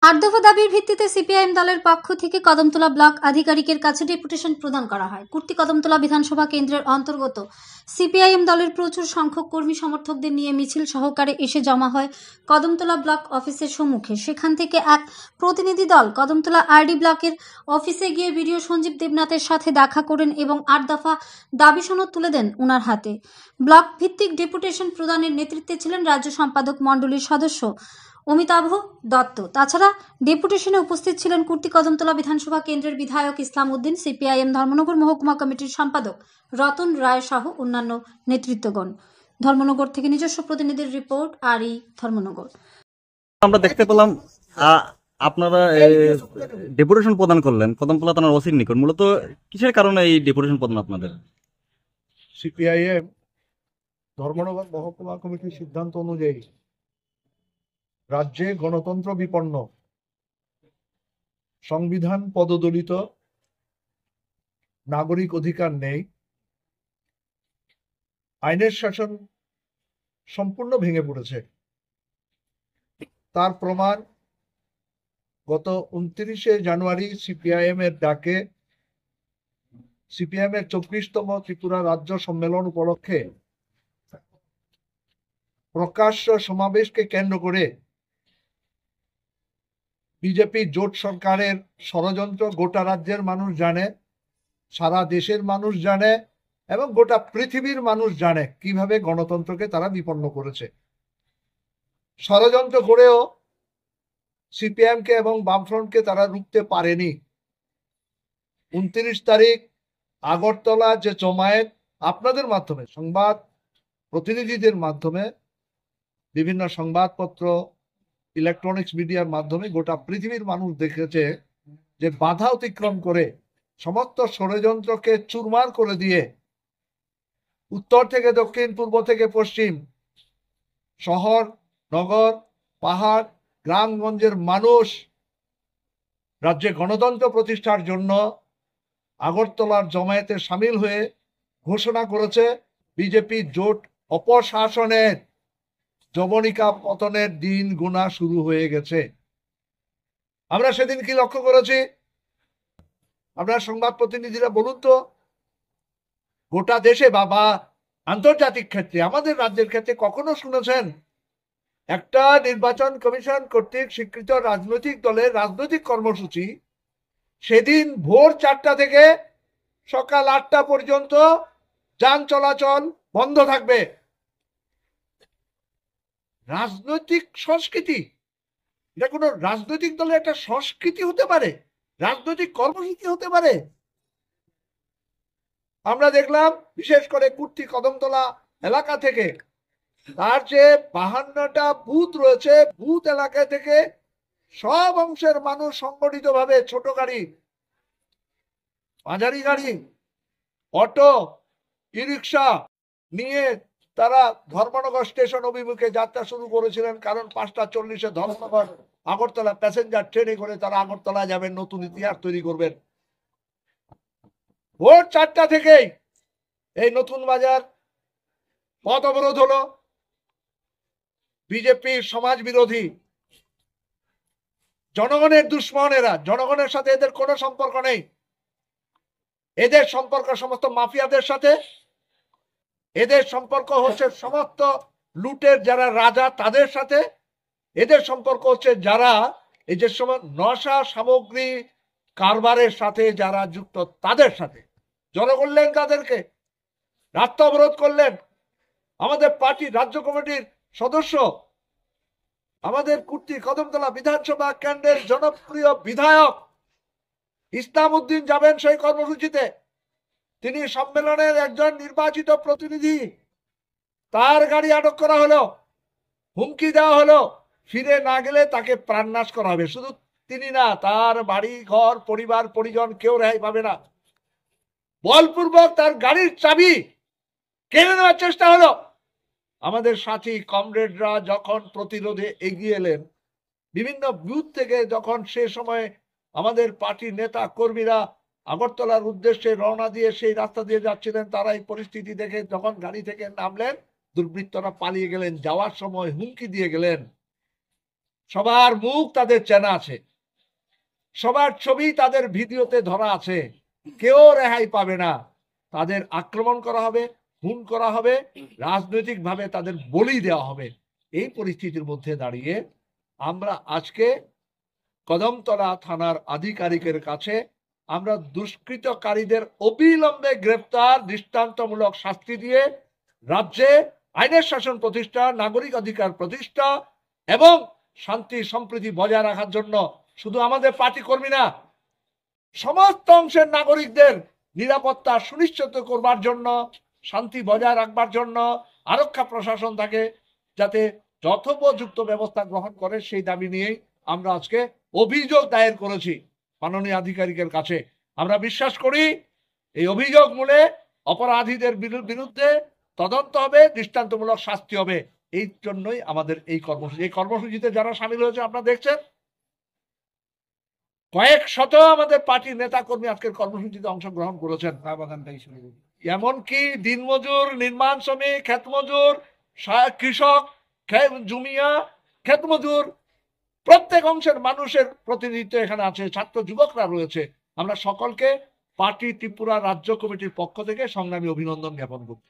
8 দফা দাবির ভিত্তিতে সিপিআইএম দলের পক্ষ থেকে কদমতলা ব্লক আধিকারিকের কাছে ডেপুটেশন প্রদান করা হয়। কুর্তি কদমতলা বিধানসভা কেন্দ্রের অন্তর্গত সিপিআইএম দলের প্রচুর সংখ্যক কর্মী সমর্থকদের নিয়ে মিছিল সহকারে এসে জমা হয় কদমতলা ব্লক অফিসের সম্মুখে। সেখান থেকে এক প্রতিনিধি দল কদমতলা আরডি ব্লকের অফিসে গিয়ে বিডিও সঞ্জীব দেবনাথের সাথে দেখা করেন এবং 8 দফা দাবি সনদ তুলে দেন ওনার হাতে। ব্লক ভিত্তিক ডেপুটেশন প্রদানের নেতৃত্বে ছিলেন রাজ্য সম্পাদক মণ্ডলীর সদস্য অমিতাভ দত্ত। তাছাড়া ডেপুটেশনে উপস্থিত ছিলেন কুর্তি কদমতলা বিধানসভা কেন্দ্রের বিধায়ক ইসলাম উদ্দিন, সিপিআইএম ধর্মনগর মহকুমা কমিটির সম্পাদক রতন রায় সহ অন্যান্য নেতৃত্বগণ। ধর্মনগর থেকে নিজস্ব প্রতিনিধির রিপোর্ট, আরই ধর্মনগর। আমরা দেখতে পেলাম আপনারা ডেপুটেশন প্রদান করলেন কদমতলা থানার ওসির নিকট। মূলত কিসের কারণে এই ডেপুটেশন প্রদান আপনাদের? সিপিআইএম ধর্মনগর মহকুমা কমিটির সিদ্ধান্ত অনুযায়ী রাজ্যে গণতন্ত্র বিপন্ন, সংবিধান পদদলিত, নাগরিক অধিকার নেই, আইনের শাসন সম্পূর্ণ ভেঙে পড়েছে। তার প্রমাণ গত 29শে জানুয়ারি সিপিআইএম এর ডাকে সিপিআইএম এর 24তম ত্রিপুরা রাজ্য সম্মেলন উপলক্ষে প্রকাশ্য সমাবেশকে কেন্দ্র করে বিজেপি জোট সরকারের ষড়যন্ত্র গোটা রাজ্যের মানুষ জানে, সারা দেশের মানুষ জানে এবং গোটা পৃথিবীর মানুষ জানে কিভাবে গণতন্ত্রকে তারা বিপন্ন করেছে। ষড়যন্ত্র করেও সিপিএমকে এবং বামফ্রন্টকে তারা রুখতে পারেনি। 29 তারিখ আগরতলা যে জমায়েত আপনাদের মাধ্যমে, সংবাদ প্রতিনিধিদের মাধ্যমে, বিভিন্ন সংবাদপত্র, ইলেকট্রনিক্স মিডিয়ার মাধ্যমে গোটা পৃথিবীর মানুষ দেখেছে যে বাধা অতিক্রম করে সমস্ত ষড়যন্ত্রকে চুরমার করে দিয়ে উত্তর থেকে দক্ষিণ, পূর্ব থেকে পশ্চিম, শহর নগর, পাহাড়, গ্রামগঞ্জের মানুষ রাজ্যে গণতন্ত্র প্রতিষ্ঠার জন্য আগরতলার জমায়েতে সামিল হয়ে ঘোষণা করেছে বিজেপি জোট অপশাসনের যবনিকা পতনের দিন গোনা শুরু হয়ে গেছে। আমরা সেদিন কি লক্ষ্য করেছি? আপনার সংবাদ প্রতিনিধিরা বলুন তো, গোটা দেশে বা আন্তর্জাতিক ক্ষেত্রে, আমাদের রাজ্যের ক্ষেত্রে কখনো শুনেছেন একটা নির্বাচন কমিশন কর্তৃক স্বীকৃত রাজনৈতিক দলের রাজনৈতিক কর্মসূচি সেদিন ভোর 4টা থেকে সকাল 8টা পর্যন্ত যান চলাচল বন্ধ থাকবে? রাজনৈতিক সংস্কৃতি, এটা কোনো রাজনৈতিক দলের একটা সংস্কৃতি হতে পারে? রাজনৈতিক কর্মসূচি হতে পারে? আমরা দেখলাম বিশেষ করে কুর্তি কদমতলা এলাকা থেকে, তার যে 52টা বুথ রয়েছে, বুথ এলাকা থেকে সব অংশের মানুষ সংগঠিত ভাবে ছোট গাড়ি, মাঝারি গাড়ি, অটো, ই রিক্সা নিয়ে তারা ধর্মনগর স্টেশন অভিমুখে যাত্রা শুরু করেছিলেন। কারণ 5টা 40-এ ধর্মনগর আগরতলা প্যাসেঞ্জার ট্রেনে করে তারা আগরতলা যাবেন, নতুন ইতিহাস তৈরি করবেন। ভোর 4টা থেকেই এই নতুন বাজার পথ অবরোধ হলো। বিজেপি সমাজ বিরোধী, জনগণের দুশ্মন এরা, জনগণের সাথে এদের কোনো সম্পর্ক নেই। এদের সম্পর্ক সমস্ত মাফিয়াদের সাথে, এদের সম্পর্ক হচ্ছে সমস্ত লুটের যারা রাজা তাদের সাথে, এদের সম্পর্ক হচ্ছে যারা এই যে সময় নশা সামগ্রী কারবারের সাথে যারা যুক্ত তাদের সাথে। জড়ো করলেন তাদেরকে, রাস্তা অবরোধ করলেন। আমাদের পার্টির রাজ্য কমিটির সদস্য, আমাদের কুর্তি কদমতলা বিধানসভা কেন্দ্রের জনপ্রিয় বিধায়ক ইসলাম উদ্দিন যাবেন সেই কর্মসূচিতে। তিনি সম্মেলনের একজন নির্বাচিত প্রতিনিধি, তার গাড়ি আটক করা হলো, হুমকি দেওয়া হলো ফিরে না গেলে তাকে প্রাণনাশ করা হবে। শুধু তিনি না, তার বাড়ি ঘর পরিবার পরিজন কেউ রেহাই পাবে না। বলপূর্বক তার গাড়ির চাবি কেড়ে নেওয়ার চেষ্টা হলো। আমাদের সাথী কমরেডরা যখন প্রতিরোধে এগিয়ে এলেন, বিভিন্ন বুথ থেকে যখন সে সময় আমাদের পার্টির নেতা কর্মীরা আগরতলার উদ্দেশ্যে রওনা দিয়ে সেই রাস্তা দিয়ে যাচ্ছিলেন, তারা এই পরিস্থিতি দেখে যখন গাড়ি থেকে নামলেন, দুর্বৃত্তরা পালিয়ে গেলেন। যাওয়ার সময় হুমকি দিয়ে গেলেন, সবার মুখ তাদের চেনা আছে, সবার ছবি তাদের ভিডিওতে ধরা আছে, কেউ রেহাই পাবে না। তাদের আক্রমণ করা হবে, খুন করা হবে, রাজনৈতিকভাবে তাদের বলি দেওয়া হবে। এই পরিস্থিতির মধ্যে দাঁড়িয়ে আমরা আজকে কদমতলা থানার আধিকারিকের কাছে আমরা দুষ্কৃতকারীদের অবিলম্বে গ্রেফতার, দৃষ্টান্তমূলক শাস্তি দিয়ে রাজ্যে আইনের শাসন প্রতিষ্ঠা, নাগরিক অধিকার প্রতিষ্ঠা এবং শান্তি সম্প্রীতি বজায় রাখার জন্য শুধু আমাদের পার্টি কর্মী না, সমস্ত অংশের নাগরিকদের নিরাপত্তা সুনিশ্চিত করবার জন্য, শান্তি বজায় রাখবার জন্য আরক্ষা প্রশাসন থাকে যাতে যথোপযুক্ত ব্যবস্থা গ্রহণ করে, সেই দাবি নিয়েই আমরা আজকে অভিযোগ দায়ের করেছি মাননীয় আধিকারিকের কাছে। আমরা বিশ্বাস করি এই অভিযোগ মূলে অপরাধীদের বিরুদ্ধে তদন্ত হবে, দৃষ্টান্তমূলক শাস্তি হবে। এই জন্যই আমাদের এই কর্মসূচিতে যারা সামিল হয়েছে আপনারা দেখছেন, কয়েক শত আমাদের পার্টির নেতা কর্মী আজকের কর্মসূচিতে অংশগ্রহণ করেছেন। এমনকি দিনমজুর, নির্মাণ শ্রমিক, ক্ষেতমজুর, কৃষক, জুমিয়া, ক্ষেতমজুর, প্রত্যেক অংশের মানুষের প্রতিনিধিত্ব এখানে আছে, ছাত্র যুবকরা রয়েছে। আমরা সকলকে পার্টি ত্রিপুরা রাজ্য কমিটির পক্ষ থেকে সংগ্রামী অভিনন্দন জ্ঞাপন করছি।